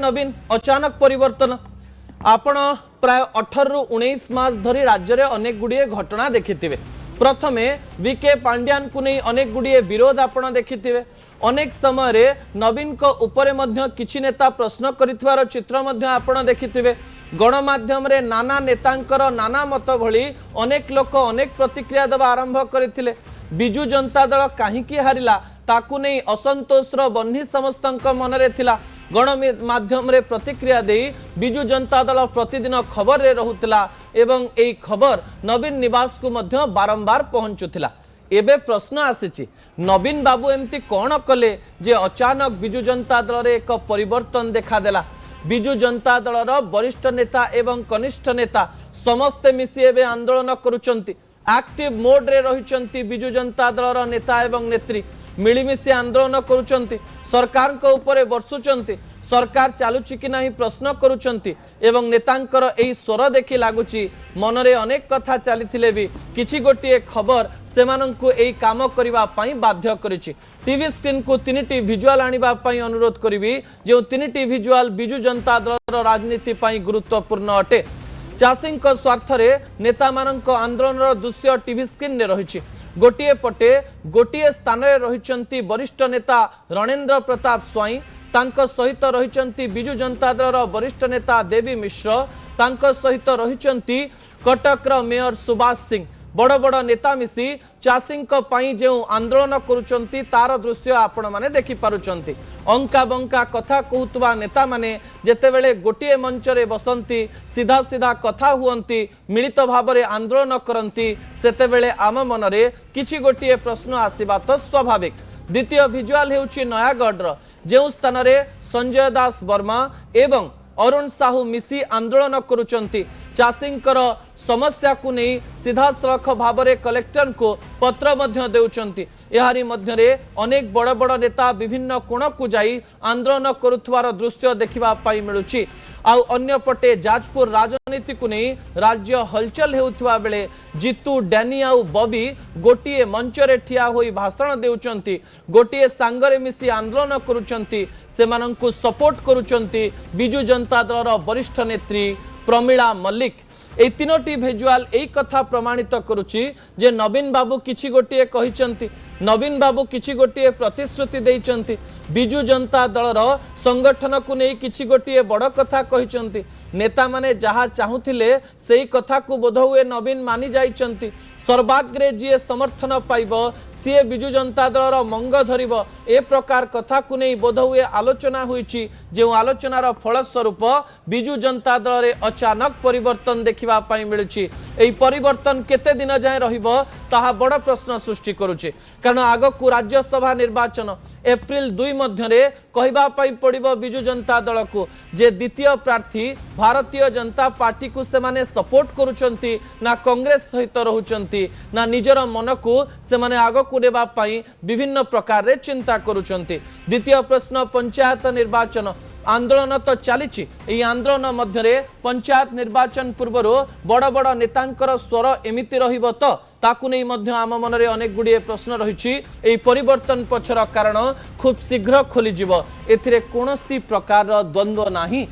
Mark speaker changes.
Speaker 1: नवीन अचानक परिवर्तन आपण प्राय 18 रु 19 मास धरी राज्य में अनेक गुड़िए घटना देखिथिबे। प्रथमे वीके पांड्यान को नहीं अनेक गुड़िए विरोध आपण देखिथिबे। अनेक समय रे नवीन को उपरे मध्य किछि नेता प्रश्न करिथवार चित्र मध्य आपण देखिथिबे। गणमाध्यम रे नाना नेतांकर नाना मत भली अनेक लोक अनेक प्रतिक्रिया देवा आरंभ करथिले। बिजु जनता दल काहीकि हारिला ताकू नहीं असंतोषर बन्ही समस्तक मनरे थिला। गणमाध्यम रे प्रतिक्रिया दे बिजु जनता दल प्रतिदिन खबर रे रहुतला एवं एई खबर नवीन निवास को मध्य बारंबार पहुंचुथिला। एबे प्रश्न आसीछि नवीन बाबू एमती कौन कले जे अचानक बिजु जनता दल रे एक परिवर्तन देखा देला। बिजु जनता दल वरिष्ठ नेता एवं कनिष्ठ नेता समस्ते मिसी एबे आंदोलन करुचंती। एक्टिव मोड रे रहिचंती बिजु जनता दल नेता एवं नेत्री मिलिमिशी आंदोलन करुचंती। सरकार को ऊपर वर्षुचंती। सरकार चालुची कि नहीं प्रश्न करुचंती एवं नेतांकर एई स्वर देखि लागुची मनरे अनेक कथा चलीथिले भी किछि गोटिए खबर सेमानंकु एई काम करिवा पई बाध्य करिछि। टीवी स्क्रीन को तीनिटी विजुअल आनिबा पई अनुरोध करिवि जे तीनिटी विजुअल बिजु जनता दल राजनीति पई गुरुत्वपूर्ण अटे। चाषी स्वार्थ रे नेता मानक आंदोलन दृश्य टीवी स्क्रीन रे रहिछि। गोटिए पटे गोटिए स्थान रे रहिचंती वरिष्ठ नेता रणेंद्र प्रताप स्वाई, तांको सहित रहिचंती बिजु जनता दल वरिष्ठ नेता देवी मिश्र, तांको सहित रहिचंती कटकर मेयर सुभाष सिंह। बड़ बड़ नेता मिसी चाषी जो आंदोलन करुचंती तार दृश्य आपण माने देखि पारुचंती। अंका बंका कथा कहूतबा नेता माने जेतेबेले गोटिए मंच रे बसंती सीधा सीधा कथा हुअंती मिलित भाव आंदोलन करंती सेतेबेले आम मनरे किछि गोटिए प्रश्न आसीबा तो स्वाभाविक। द्वितीय विजुअल हेउछि नयागढ़ जो स्थान रे संजय दास वर्मा एवं अरुण साहू मिसी आंदोलन करुचंती। चाषींकर समस्या को नहीं सीधा सड़क भाव में कलेक्टर को पत्र मध्य देउचंती। एहारी मध्य रे अनेक बड़ बड़ नेता विभिन्न कोण को जाई आंदोलन करुथवार दृश्य देखिबा पाई मिलुची। आउ अन्य पटे जाजपुर राजनीति को नहीं राज्य हलचल हेउथवा बेले जीतू डैनी आउ बबी गोटिए मंच रे ठिया होई भाषण देउचंती। गोटिए सांगरे मिसी आंदोलन करुचंती। सेमानंकु सपोर्ट करुचंती बिजु जनता दल वरिष्ठ नेत्री प्रमिला मल्लिक। ए तीनोटी विजुअल एक कथा प्रमाणित करुची जे नवीन बाबू किछि गोटिए कहिचंती। नवीन बाबू किछि गोटिए प्रतिश्रुति देइचंती। बिजु जनता दलर संगठन को नहीं किछि गोटिए बड़ कथा कहिचंती। नेता माने जहा चाहुथिले सेही कथा को बोध हुए नवीन मानि जाइचंती। सर्वाग्रे जी समर्थन पाइब सी बिजु जनता दलर मंग धरिब ए प्रकार कथा को नहीं बोध हुए आलोचना होईची। जो आलोचनार फलस्वरूप बिजु जनता दल रे अचानक परिवर्तन देखिबा पाई मिलुची। एई परिवर्तन केते दिन जाय रहिबो ताहा बड़ प्रश्न सृष्टि करुचे। कारण आगकू राज्यसभा निर्वाचन एप्रिल 2 मध्य रे कहिबा पाई पड़िबो बिजु जनता दल को जे द्वितीय प्रार्थी भारतीय जनता पार्टी को से माने सपोर्ट करुचंती ना कांग्रेस सहित रहुचंती ना निजर मन को से माने आगकू नेबा पाई विभिन्न प्रकार रे चिंता करुचंती। द्वितीय प्रश्न पंचायत निर्वाचन आंदोलन तो चली। आंदोलन मध्य पंचायत निर्वाचन पूर्व बड़ बड़ नेतांकर स्वर एमिति रहिबो तो ताकू नहीं मध्य आम मन रे अनेक गुड़िए प्रश्न रही। परिवर्तन पछर कारण खूब शीघ्र खोली जिवो। एथिरे कोनोसी प्रकार द्वंद्व नाही।